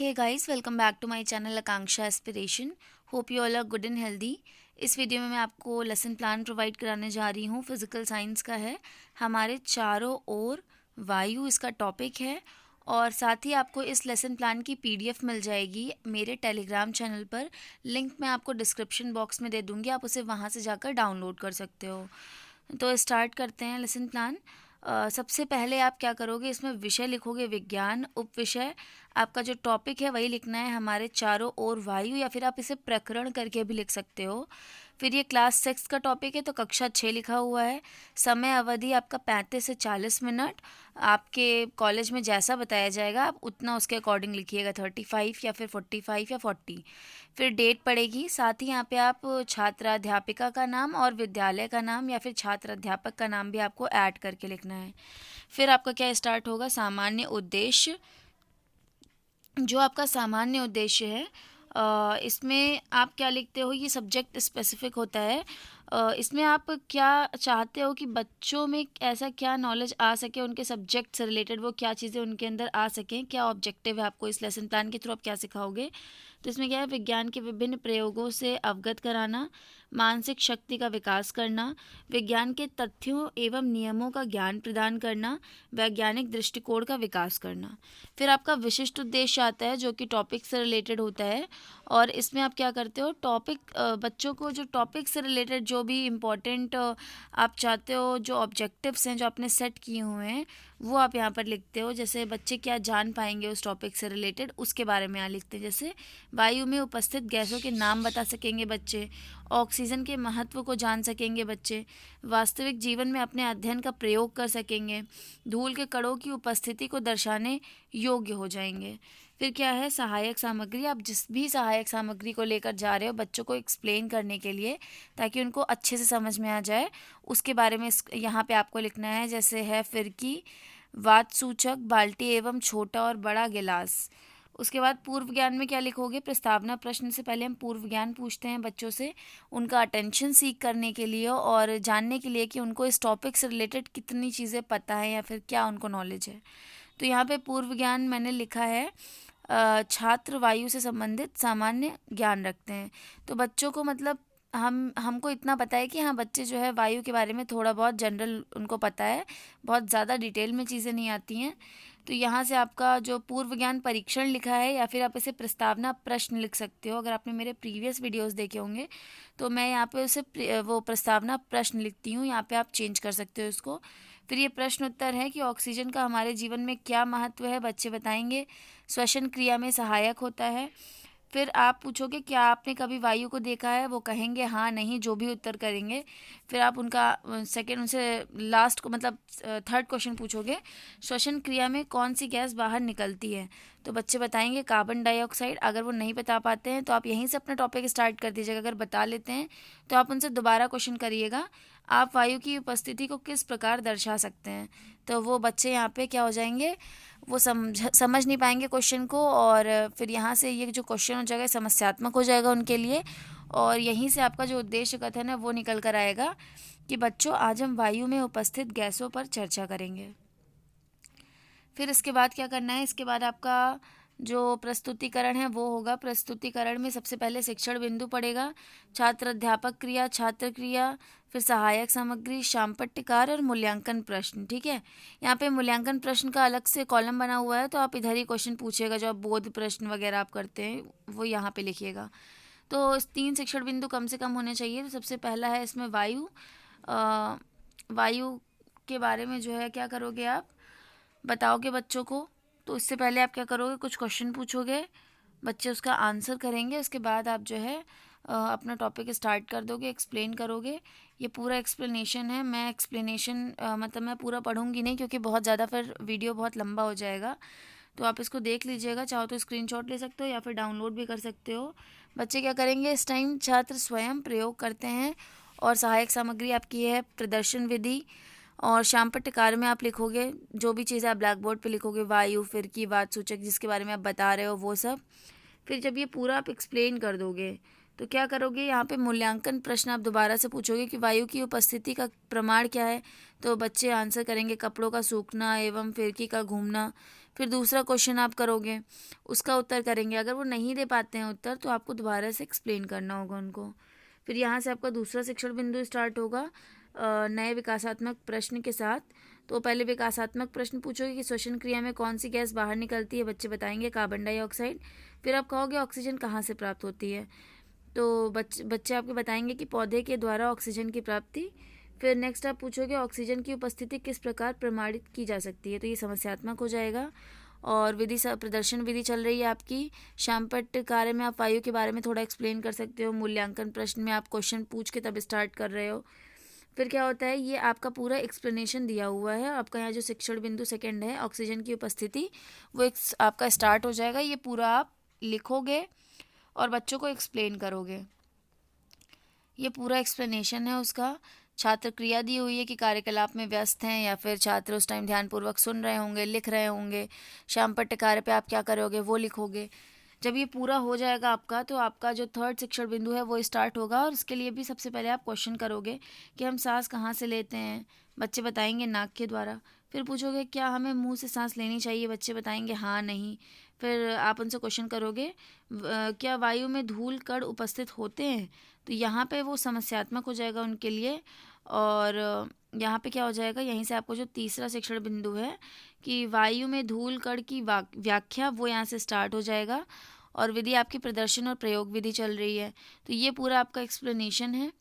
Hey guys, welcome back to my channel Akanksha Aspiration. Hope you all are good and healthy. इस video में मैं आपको lesson plan provide कराने जा रही हूँ। फिज़िकल साइंस का है, हमारे चारों ओर वायु इसका टॉपिक है। और साथ ही आपको इस लेसन प्लान की पीडीएफ मिल जाएगी मेरे टेलीग्राम चैनल पर। लिंक मैं आपको डिस्क्रिप्शन बॉक्स में दे दूँगी, आप उसे वहाँ से जाकर डाउनलोड कर सकते हो। तो स्टार्ट करते हैं लेसन प्लान। सबसे पहले आप क्या करोगे, इसमें विषय लिखोगे विज्ञान। उप विषय आपका जो टॉपिक है वही लिखना है, हमारे चारों ओर वायु, या फिर आप इसे प्रकरण करके भी लिख सकते हो। फिर ये क्लास 6 का टॉपिक है तो कक्षा 6 लिखा हुआ है। समय अवधि आपका 35 से 40 मिनट। आपके कॉलेज में जैसा बताया जाएगा आप उतना उसके अकॉर्डिंग लिखिएगा, 35 या फिर 45 या 40। फिर डेट पड़ेगी। साथ ही यहाँ पे आप छात्राध्यापिका का नाम और विद्यालय का नाम या फिर छात्र अध्यापक का नाम भी आपको ऐड करके लिखना है। फिर आपका क्या स्टार्ट होगा, सामान्य उद्देश्य। जो आपका सामान्य उद्देश्य है इसमें आप क्या लिखते हो, ये सब्जेक्ट स्पेसिफिक होता है। इसमें आप क्या चाहते हो कि बच्चों में ऐसा क्या नॉलेज आ सके, उनके सब्जेक्ट से रिलेटेड वो क्या चीज़ें उनके अंदर आ सकें, क्या ऑब्जेक्टिव है आपको इस लेसन प्लान के थ्रू आप क्या सिखाओगे। तो इसमें क्या है, विज्ञान के विभिन्न प्रयोगों से अवगत कराना, मानसिक शक्ति का विकास करना, विज्ञान के तथ्यों एवं नियमों का ज्ञान प्रदान करना, वैज्ञानिक दृष्टिकोण का विकास करना। फिर आपका विशिष्ट उद्देश्य आता है जो कि टॉपिक से रिलेटेड होता है। और इसमें आप क्या करते हो, टॉपिक बच्चों को जो टॉपिक से रिलेटेड जो भी इम्पोर्टेंट आप चाहते हो, जो ऑब्जेक्टिव्स हैं जो आपने सेट किए हुए हैं वो आप यहाँ पर लिखते हो। जैसे बच्चे क्या जान पाएंगे उस टॉपिक से रिलेटेड, उसके बारे में यहाँ लिखते हैं। जैसे वायु में उपस्थित गैसों के नाम बता सकेंगे बच्चे, ऑक्सीजन के महत्व को जान सकेंगे बच्चे, वास्तविक जीवन में अपने अध्ययन का प्रयोग कर सकेंगे, धूल के कणों की उपस्थिति को दर्शाने योग्य हो जाएंगे। फिर क्या है, सहायक सामग्री। आप जिस भी सहायक सामग्री को लेकर जा रहे हो बच्चों को एक्सप्लेन करने के लिए ताकि उनको अच्छे से समझ में आ जाए, उसके बारे में यहाँ पे आपको लिखना है। जैसे है फिरकी, वात सूचक, बाल्टी एवं छोटा और बड़ा गिलास। उसके बाद पूर्व ज्ञान में क्या लिखोगे, प्रस्तावना प्रश्न से पहले हम पूर्व ज्ञान पूछते हैं बच्चों से, उनका अटेंशन सीख करने के लिए और जानने के लिए कि उनको इस टॉपिक से रिलेटेड कितनी चीज़ें पता है या फिर क्या उनको नॉलेज है। तो यहाँ पे पूर्व ज्ञान मैंने लिखा है, छात्र वायु से संबंधित सामान्य ज्ञान रखते हैं। तो बच्चों को मतलब हमको इतना पता है कि हाँ बच्चे जो है वायु के बारे में थोड़ा बहुत जनरल उनको पता है, बहुत ज़्यादा डिटेल में चीज़ें नहीं आती हैं। तो यहाँ से आपका जो पूर्व ज्ञान परीक्षण लिखा है या फिर आप इसे प्रस्तावना प्रश्न लिख सकते हो। अगर आपने मेरे प्रीवियस वीडियोस देखे होंगे तो मैं यहाँ पे उसे वो प्रस्तावना प्रश्न लिखती हूँ, यहाँ पे आप चेंज कर सकते हो इसको। फिर ये प्रश्न उत्तर है कि ऑक्सीजन का हमारे जीवन में क्या महत्व है, बच्चे बताएंगे। श्वसन क्रिया में सहायक होता है। फिर आप पूछोगे क्या आपने कभी वायु को देखा है, वो कहेंगे हाँ नहीं, जो भी उत्तर करेंगे। फिर आप उनका सेकंड उनसे लास्ट को मतलब थर्ड क्वेश्चन पूछोगे, श्वसन क्रिया में कौन सी गैस बाहर निकलती है, तो बच्चे बताएंगे कार्बन डाइऑक्साइड। अगर वो नहीं बता पाते हैं तो आप यहीं से अपना टॉपिक स्टार्ट कर दीजिएगा। अगर बता लेते हैं तो आप उनसे दोबारा क्वेश्चन करिएगा, आप वायु की उपस्थिति को किस प्रकार दर्शा सकते हैं। तो वो बच्चे यहाँ पे क्या हो जाएंगे, वो समझ नहीं पाएंगे क्वेश्चन को, और फिर यहाँ से ये जो क्वेश्चन हो जाएगा समस्यात्मक हो जाएगा उनके लिए। और यहीं से आपका जो उद्देश्य कथन है वो निकल कर आएगा कि बच्चों आज हम वायु में उपस्थित गैसों पर चर्चा करेंगे। फिर इसके बाद क्या करना है, इसके बाद आपका जो प्रस्तुतिकरण है वो होगा। प्रस्तुतिकरण में सबसे पहले शिक्षण बिंदु पड़ेगा, छात्र अध्यापक क्रिया, छात्र क्रिया, फिर सहायक सामग्री, शामपट्टिकार और मूल्यांकन प्रश्न। ठीक है, यहाँ पे मूल्यांकन प्रश्न का अलग से कॉलम बना हुआ है, तो आप इधर ही क्वेश्चन पूछिएगा। जो आप बोध प्रश्न वगैरह आप करते हैं वो यहाँ पे लिखिएगा। तो 3 शिक्षण बिंदु कम से कम होने चाहिए। तो सबसे पहला है इसमें वायु। वायु के बारे में जो है क्या करोगे, आप बताओगे बच्चों को। तो इससे पहले आप क्या करोगे, कुछ क्वेश्चन पूछोगे, बच्चे उसका आंसर करेंगे। उसके बाद आप जो है अपना टॉपिक स्टार्ट कर दोगे, एक्सप्लेन करोगे। ये पूरा एक्सप्लेनेशन है, मैं एक्सप्लेनेशन मतलब मैं पूरा पढ़ूंगी नहीं क्योंकि बहुत ज़्यादा फिर वीडियो बहुत लंबा हो जाएगा। तो आप इसको देख लीजिएगा, चाहो तो स्क्रीनशॉट ले सकते हो या फिर डाउनलोड भी कर सकते हो। बच्चे क्या करेंगे, इस टाइम छात्र स्वयं प्रयोग करते हैं। और सहायक सामग्री आपकी है प्रदर्शन विधि। और शामपट्टिकार में आप लिखोगे जो भी चीज़ें आप ब्लैक बोर्ड पे लिखोगे, वायु, फिरकी, वात सूचक जिसके बारे में आप बता रहे हो वो सब। फिर जब ये पूरा आप एक्सप्लेन कर दोगे तो क्या करोगे, यहाँ पे मूल्यांकन प्रश्न आप दोबारा से पूछोगे कि वायु की उपस्थिति का प्रमाण क्या है। तो बच्चे आंसर करेंगे कपड़ों का सूखना एवं फिरकी का घूमना। फिर दूसरा क्वेश्चन आप करोगे, उसका उत्तर करेंगे। अगर वो नहीं दे पाते हैं उत्तर तो आपको दोबारा से एक्सप्लेन करना होगा उनको। फिर यहाँ से आपका दूसरा शिक्षण बिंदु स्टार्ट होगा नए विकासात्मक प्रश्न के साथ। तो पहले विकासात्मक प्रश्न पूछोगे कि श्वसन क्रिया में कौन सी गैस बाहर निकलती है। बच्चे बताएंगे कार्बन डाइऑक्साइड। फिर आप कहोगे ऑक्सीजन कहाँ से प्राप्त होती है। तो बच्चे आपके बताएंगे कि पौधे के द्वारा ऑक्सीजन की प्राप्ति। फिर नेक्स्ट आप पूछोगे ऑक्सीजन की उपस्थिति किस प्रकार प्रमाणित की जा सकती है। तो ये समस्यात्मक हो जाएगा। और विधि प्रदर्शन विधि चल रही है आपकी। शामपट्ट कार्य में आप वायु के बारे में थोड़ा एक्सप्लेन कर सकते हो। मूल्यांकन प्रश्न में आप क्वेश्चन पूछ के तब स्टार्ट कर रहे हो। फिर क्या होता है, ये आपका पूरा एक्सप्लेनेशन दिया हुआ है। आपका यहाँ जो शिक्षण बिंदु सेकंड है ऑक्सीजन की उपस्थिति, वो आपका स्टार्ट हो जाएगा। ये पूरा आप लिखोगे और बच्चों को एक्सप्लेन करोगे। ये पूरा एक्सप्लेनेशन है उसका। छात्र क्रिया दी हुई है कि कार्यकलाप में व्यस्त हैं या फिर छात्र उस टाइम ध्यानपूर्वक सुन रहे होंगे, लिख रहे होंगे। शामपट्ट कार्य पे आप क्या करोगे वो लिखोगे। जब ये पूरा हो जाएगा आपका, तो आपका जो थर्ड शिक्षण बिंदु है वो स्टार्ट होगा। और इसके लिए भी सबसे पहले आप क्वेश्चन करोगे कि हम सांस कहाँ से लेते हैं। बच्चे बताएंगे नाक के द्वारा। फिर पूछोगे क्या हमें मुंह से सांस लेनी चाहिए। बच्चे बताएंगे हाँ नहीं। फिर आप उनसे क्वेश्चन करोगे क्या वायु में धूल कण उपस्थित होते हैं। तो यहाँ पे वो समस्यात्मक हो जाएगा उनके लिए। और यहाँ पे क्या हो जाएगा, यहीं से आपको जो तीसरा शिक्षण बिंदु है कि वायु में धूल कण की व्याख्या, वो यहाँ से स्टार्ट हो जाएगा। और विधि आपकी प्रदर्शन और प्रयोग विधि चल रही है। तो ये पूरा आपका एक्सप्लेनेशन है।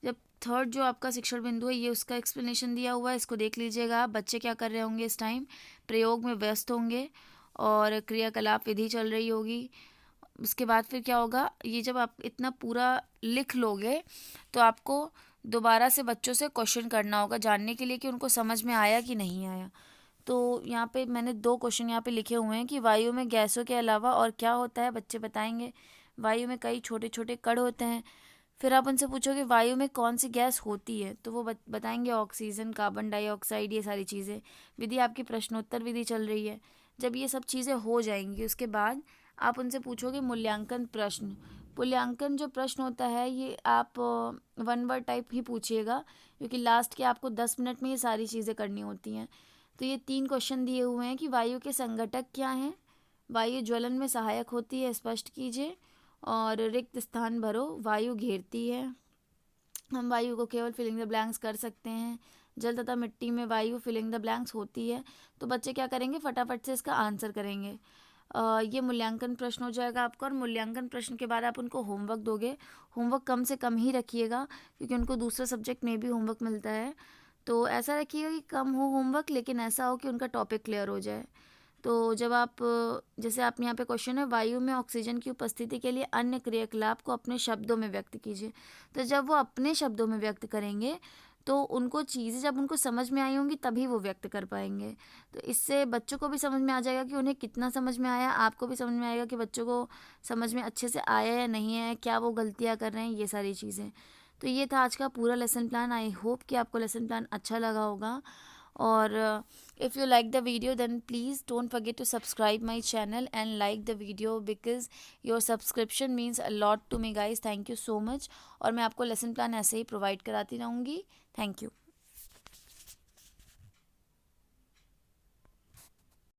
जब थर्ड जो आपका शिक्षण बिंदु है ये उसका एक्सप्लेनेशन दिया हुआ है, इसको देख लीजिएगा आप। बच्चे क्या कर रहे होंगे इस टाइम, प्रयोग में व्यस्त होंगे और क्रियाकलाप विधि चल रही होगी। उसके बाद फिर क्या होगा, ये जब आप इतना पूरा लिख लोगे तो आपको दोबारा से बच्चों से क्वेश्चन करना होगा जानने के लिए कि उनको समझ में आया कि नहीं आया। तो यहाँ पे मैंने 2 क्वेश्चन यहाँ पे लिखे हुए हैं कि वायु में गैसों के अलावा और क्या होता है। बच्चे बताएंगे वायु में कई छोटे छोटे कण होते हैं। फिर आप उनसे पूछोगे वायु में कौन सी गैस होती है। तो वो बताएंगे ऑक्सीजन, कार्बन डाइऑक्साइड, ये सारी चीज़ें। विधि आपकी प्रश्नोत्तर विधि चल रही है। जब ये सब चीज़ें हो जाएंगी उसके बाद आप उनसे पूछोगे मूल्यांकन प्रश्न। मूल्यांकन जो प्रश्न होता है ये आप 1 वर्ड टाइप ही पूछिएगा, क्योंकि लास्ट के आपको 10 मिनट में ये सारी चीज़ें करनी होती हैं। तो ये 3 क्वेश्चन दिए हुए हैं कि वायु के संघटक क्या हैं, वायु ज्वलन में सहायक होती है, स्पष्ट कीजिए, और रिक्त स्थान भरो, वायु घेरती है। हम वायु को केवल फिलिंग द ब्लैंक्स कर सकते हैं। जल तथा मिट्टी में वायु फिलिंग द ब्लैंक्स होती है। तो बच्चे क्या करेंगे, फटाफट से इसका आंसर करेंगे। ये मूल्यांकन प्रश्न हो जाएगा आपका। और मूल्यांकन प्रश्न के बाद आप उनको होमवर्क दोगे। होमवर्क कम से कम ही रखिएगा, क्योंकि उनको दूसरे सब्जेक्ट में भी होमवर्क मिलता है। तो ऐसा रखिएगा कि कम हो होमवर्क, लेकिन ऐसा हो कि उनका टॉपिक क्लियर हो जाए। तो जब आप, जैसे आप यहाँ पे क्वेश्चन है वायु में ऑक्सीजन की उपस्थिति के लिए अन्य क्रियाकलाप को अपने शब्दों में व्यक्त कीजिए। तो जब वो अपने शब्दों में व्यक्त करेंगे तो उनको चीज़ें जब उनको समझ में आई होंगी तभी वो व्यक्त कर पाएंगे। तो इससे बच्चों को भी समझ में आ जाएगा कि उन्हें कितना समझ में आया, आपको भी समझ में आएगा कि बच्चों को समझ में अच्छे से आया या नहीं आया, क्या वो गलतियाँ कर रहे हैं, ये सारी चीज़ें। तो ये था आज का पूरा लेसन प्लान। आई होप कि आपको लेसन प्लान अच्छा लगा होगा। और if you like the video then please don't forget to subscribe my channel and like the video, because your subscription means a lot to me guys. Thank you so much। और मैं आपको lesson plan ऐसे ही provide कराती रहूँगी। Thank you.